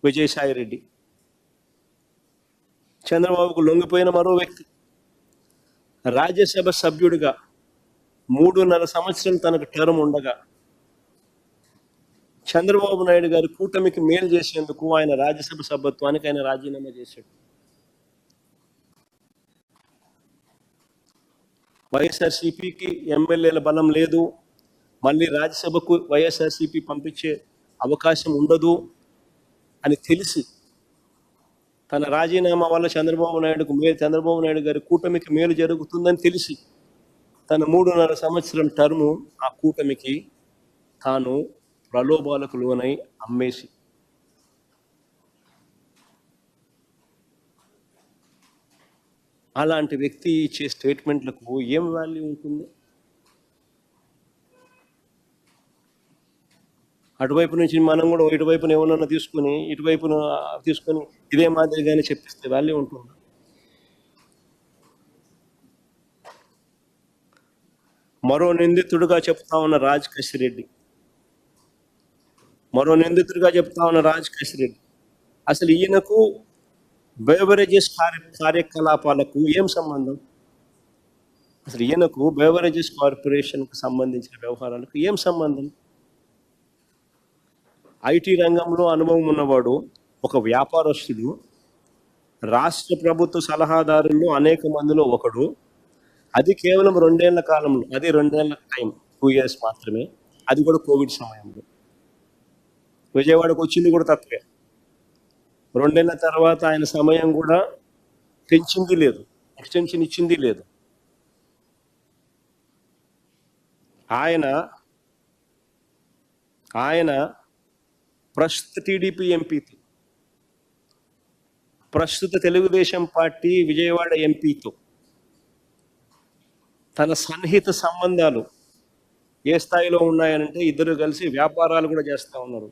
విజయసాయి రెడ్డి. చంద్రబాబుకు లొంగిపోయిన మరో వ్యక్తి. రాజ్యసభ సభ్యుడిగా 3.5 సంవత్సరం తనకు టర్మ్ ఉండగా చంద్రబాబు నాయుడు గారి కూటమికి మేలు చేసేందుకు ఆయన రాజ్యసభ సభ్యత్వానికి ఆయన రాజీనామా చేశాడు. వైఎస్ఆర్సీపీకి ఎమ్మెల్యేల బలం లేదు, మళ్ళీ రాజ్యసభకు వైఎస్ఆర్సీపీ పంపించే అవకాశం ఉండదు అని తెలిసి తన రాజీనామా వల్ల చంద్రబాబు నాయుడు గారి కూటమికి మేలు జరుగుతుందని తెలిసి తన 3.5 సంవత్సరం టర్ము ఆ కూటమికి తాను ప్రలోభాలకు లోనై అమ్మేసి అలాంటి వ్యక్తి ఇచ్చే స్టేట్మెంట్లకు ఏం వాల్యూ ఉంటుంది? అటువైపు నుంచి మనం కూడా ఇటువైపున ఏమన్నా తీసుకుని ఇటువైపున తీసుకొని ఇదే మాదిరిగానే చెప్పిస్తే వాల్యూ ఉంటుంది. మరో నిందితుడిగా చెప్తా ఉన్న రాజ్ కసిరెడ్డి అసలు ఈయనకు బెవరేజెస్ కార్యకలాపాలకు ఏం సంబంధం? అసలు ఈయనకు బెవరేజెస్ కార్పొరేషన్కు సంబంధించిన వ్యవహారాలకు ఏం సంబంధం? ఐటీ రంగంలో అనుభవం ఉన్నవాడు, ఒక వ్యాపారస్తుడు, రాష్ట్ర ప్రభుత్వ సలహాదారుల్లో అనేక మందిలో ఒకడు. అది కేవలం 2 ఏళ్ల కాలంలో, అది 2 ఏళ్ల టైం, 2 years మాత్రమే, అది కూడా కోవిడ్ సమయంలో. విజయవాడకు వచ్చింది కూడా తక్కువే. 2 ఏళ్ల తర్వాత ఆయన సమయం కూడా పెంచింది లేదు, ఎక్స్టెన్షన్ ఇచ్చింది లేదు. ఆయన ప్రస్తుత టీడీపీ ఎంపీతో, ప్రస్తుత తెలుగుదేశం పార్టీ విజయవాడ ఎంపీతో తన సన్నిహిత సంబంధాలు ఏ స్థాయిలో ఉన్నాయనంటే ఇద్దరు కలిసి వ్యాపారాలు కూడా చేస్తూ ఉన్నారు.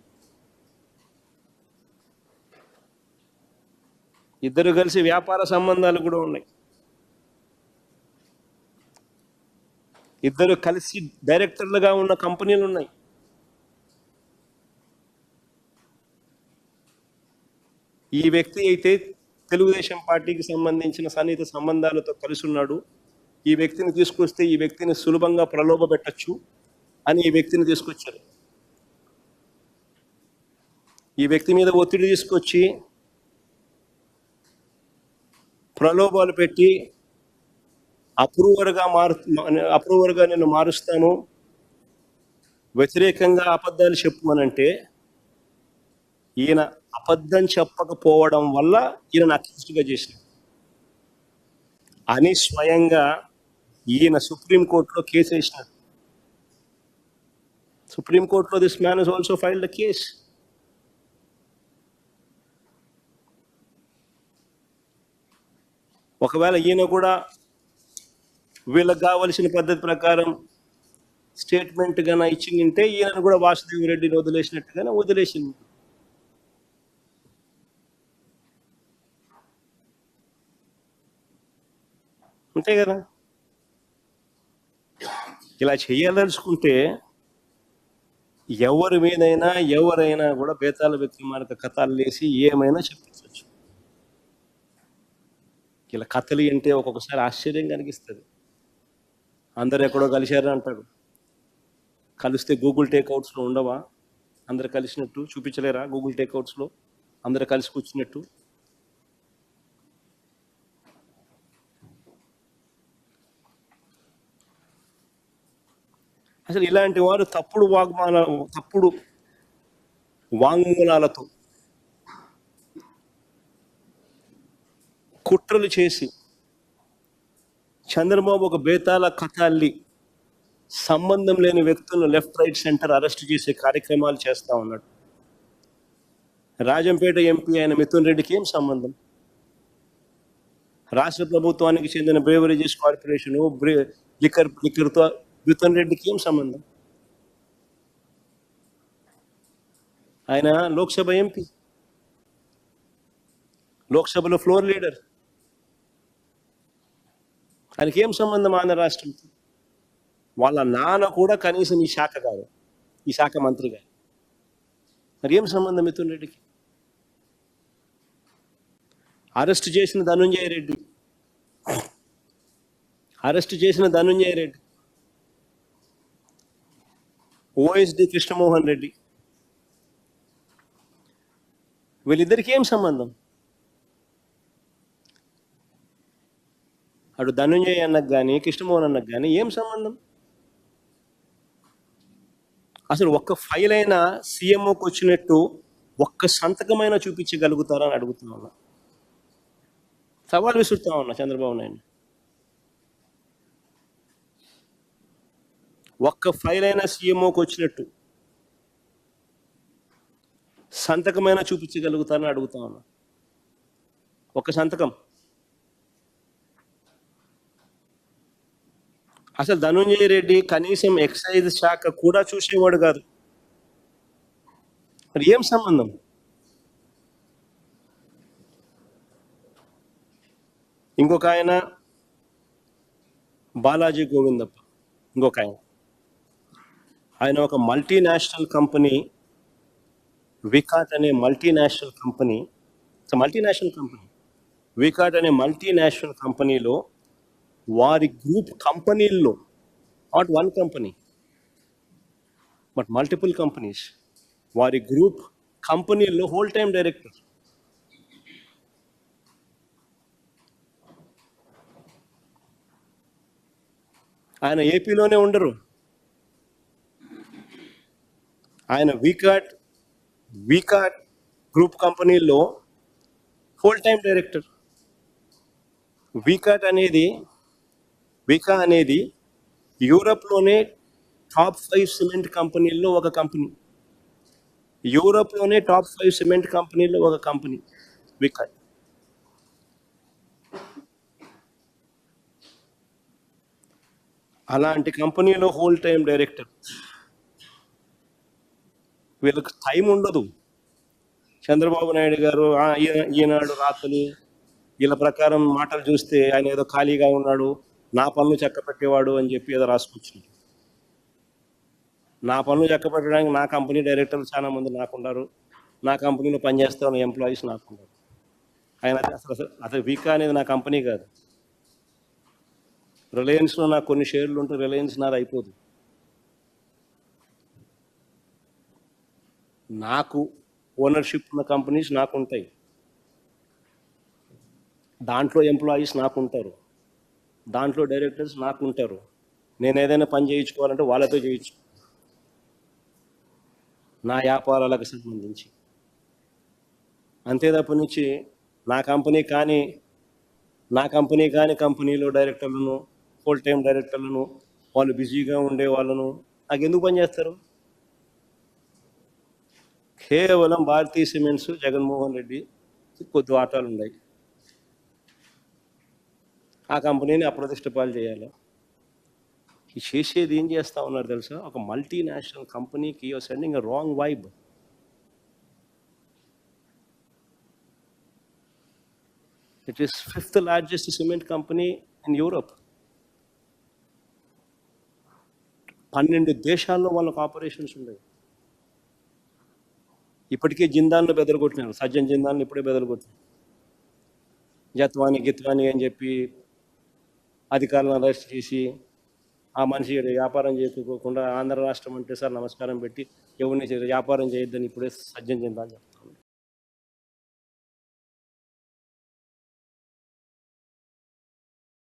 ఇద్దరు కలిసి వ్యాపార సంబంధాలు కూడా ఉన్నాయి. ఇద్దరు కలిసి డైరెక్టర్లుగా ఉన్న కంపెనీలు ఉన్నాయి. ఈ వ్యక్తి అయితే తెలుగుదేశం పార్టీకి సంబంధించిన సన్నిహిత సంబంధాలతో కలిసి ఉన్నాడు. ఈ వ్యక్తిని తీసుకొస్తే ఈ వ్యక్తిని సులభంగా ప్రలోభ పెట్టచ్చు అని ఈ వ్యక్తిని తీసుకొచ్చారు. ఈ వ్యక్తి మీద ఒత్తిడి తీసుకొచ్చి ప్రలోభాలు పెట్టి అప్రూవర్గా నేను మారుస్తాను, వ్యతిరేకంగా అబద్ధాలు చెప్పు అనంటే ఈయన అబద్ధం చెప్పకపోవడం వల్ల ఈయన అక్యూజ్డ్గా చేసినాడు అని స్వయంగా ఈయన సుప్రీంకోర్టులో కేసు వేసినాడు. సుప్రీంకోర్టులో this man is also filed the case. ఒకవేళ ఈయన కూడా వీళ్ళకి కావలసిన పద్ధతి ప్రకారం స్టేట్మెంట్ గాన ఇచ్చిందంటే ఈయనను కూడా వాసుదేవ్ రెడ్డిని వదిలేసినట్టుగానే వదిలేసింది. అంతే కదా. ఇలా చేయాలనుకుంటే ఎవరైనా కూడా బేతాళ విక్రమార్క కథలు లేసి ఏమైనా చెప్పించవచ్చు. ఇలా కథలు అంటే ఒక్కొక్కసారి ఆశ్చర్యం కలిగిస్తుంది. అందరు ఎక్కడో కలిశారు అంటాడు. కలిస్తే గూగుల్ టేక్అవుట్స్లో ఉండవా? అందరు కలిసినట్టు చూపించలేరా? గూగుల్ టేక్అవుట్స్లో అందరు కలిసి కూర్చున్నట్టు. అసలు ఇలాంటి వారు తప్పుడు వాంగ్మూలాలతో కుట్రలు చేసి చంద్రబాబు ఒక బేతాళ కథ అల్లి సంబంధం లేని వ్యక్తులను లెఫ్ట్ రైట్ సెంటర్ అరెస్ట్ చేసే కార్యక్రమాలు చేస్తూ ఉన్నాడు. రాజంపేట ఎంపీ అయిన మిథున్ రెడ్డికి ఏం సంబంధం? రాష్ట్ర ప్రభుత్వానికి చెందిన బ్రేవరేజెస్ కార్పొరేషను లిక్కర్తో మిథున్ రెడ్డికి ఏం సంబంధం? ఆయన లోక్సభ ఎంపీ, లోక్సభలో ఫ్లోర్ లీడర్. ఆయనకి ఏం సంబంధం ఆంధ్ర రాష్ట్రంతో? వాళ్ళ నాన్న కూడా కనీసం ఈ శాఖ మంత్రి గారు. మరి ఏం సంబంధం మిథున్ రెడ్డికి? అరెస్ట్ చేసిన ధనుంజయ రెడ్డి, ఓఎస్డి కృష్ణమోహన్ రెడ్డి, వీళ్ళిద్దరికి ఏం సంబంధం? అటు ధనుంజయ అన్నకు కానీ కృష్ణమోహన్ అన్నకు కానీ ఏం సంబంధం? అసలు ఒక్క ఫైల్ అయినా సీఎంఓకి వచ్చినట్టు ఒక్క సంతకమైనా చూపించగలుగుతారని అడుగుతా ఉన్నా, సవాల్ విసురుతా ఉన్నా చంద్రబాబు నాయుడు. ఒక్క ఫైల్ అయినా సీఎంఓకి వచ్చినట్టు సంతకమైనా చూపించగలుగుతారని అడుగుతా ఉన్నా. ఒక్క సంతకం. అసలు ధనుంజయ రెడ్డి కనీసం ఎక్సైజ్ శాఖ కూడా చూసేవాడు కాదు. మరి ఏం సంబంధం? ఇంకొక ఆయన బాలాజీ గోవిందప్ప, ఇంకొక ఆయన ఒక మల్టీనేషనల్ కంపెనీ, వికాట్ అనే మల్టీనేషనల్ కంపెనీ, వికాట్ అనే మల్టీనేషనల్ కంపెనీలో వారి గ్రూప్ కంపెనీల్లో, not one company but multiple companies, వారి గ్రూప్ కంపెనీల్లో హోల్ టైమ్ డైరెక్టర్. ఆయన ఏపీలోనే ఉండరు. ఆయన వికాట్ గ్రూప్ కంపెనీల్లో హోల్ టైమ్ డైరెక్టర్. వికా అనేది యూరప్లోనే టాప్ 5 సిమెంట్ కంపెనీల్లో ఒక కంపెనీ. వికాట్. అలాంటి కంపెనీలో హోల్ టైమ్ డైరెక్టర్. వీళ్ళకి టైం ఉండదు. చంద్రబాబు నాయుడు గారు ఈనాడు రాత్రులు వీళ్ళ ప్రకారం మాటలు చూస్తే ఆయన ఏదో ఖాళీగా ఉన్నాడు, నా పనులు చక్కపెట్టేవాడు అని చెప్పి ఏదో రాసుకొచ్చింది. నా పనులు చక్కపెట్టడానికి నా కంపెనీ డైరెక్టర్లు చాలా మంది నాకున్నారు, నా కంపెనీలో పనిచేస్తున్న ఎంప్లాయీస్ నాకున్నారు. ఆయన అసలు వికా అనేది నా కంపెనీ కాదు. రిలయన్స్లో నాకు కొన్ని షేర్లు ఉంటే రిలయన్స్ నాది అయిపోదు. నాకు ఓనర్షిప్ ఉన్న కంపెనీస్ నాకు ఉంటాయి, దాంట్లో ఎంప్లాయీస్ నాకు ఉంటారు, దాంట్లో డైరెక్టర్స్ నాకు ఉంటారు. నేను ఏదైనా పని చేయించుకోవాలంటే వాళ్ళతో చేయించు, నా వ్యాపారాలకు సంబంధించి. అంతే తప్ప నుంచి నా కంపెనీ కాని కంపెనీలో డైరెక్టర్లను, ఫుల్ టైం డైరెక్టర్లను, వాళ్ళు బిజీగా ఉండే వాళ్ళను నాకు ఎందుకు పనిచేస్తారు? కేవలం భారతీయ సిమెంట్స్, జగన్మోహన్ రెడ్డి కొద్ది వాటాలు ఉన్నాయి, ఆ కంపెనీని అప్రతిష్ట పాలు చేయాలి. చేసేది ఏం చేస్తా ఉన్నారు తెలుసా? ఒక మల్టీనేషనల్ కంపెనీకి you're sending a wrong vibe. It is 5th largest cement company in Europe. 12 దేశాల్లో వాళ్ళకు ఆపరేషన్స్ ఉన్నాయి. ఇప్పటికే జిందాన్ను బెదరగొట్టినారు, సజ్జన్ జిందాన్ని ఇప్పుడే బెదరగొట్టినారు. గిత్వాని అని చెప్పి అధికారులను అరెస్ట్ చేసి ఆ మనిషి వ్యాపారం చేసుకోకుండా ఆంధ్ర రాష్ట్రం అంటే సార్ నమస్కారం పెట్టి ఎవరిని వ్యాపారం చేయొద్దని ఇప్పుడే సజ్జన్ జిందాన్ చెప్తారు.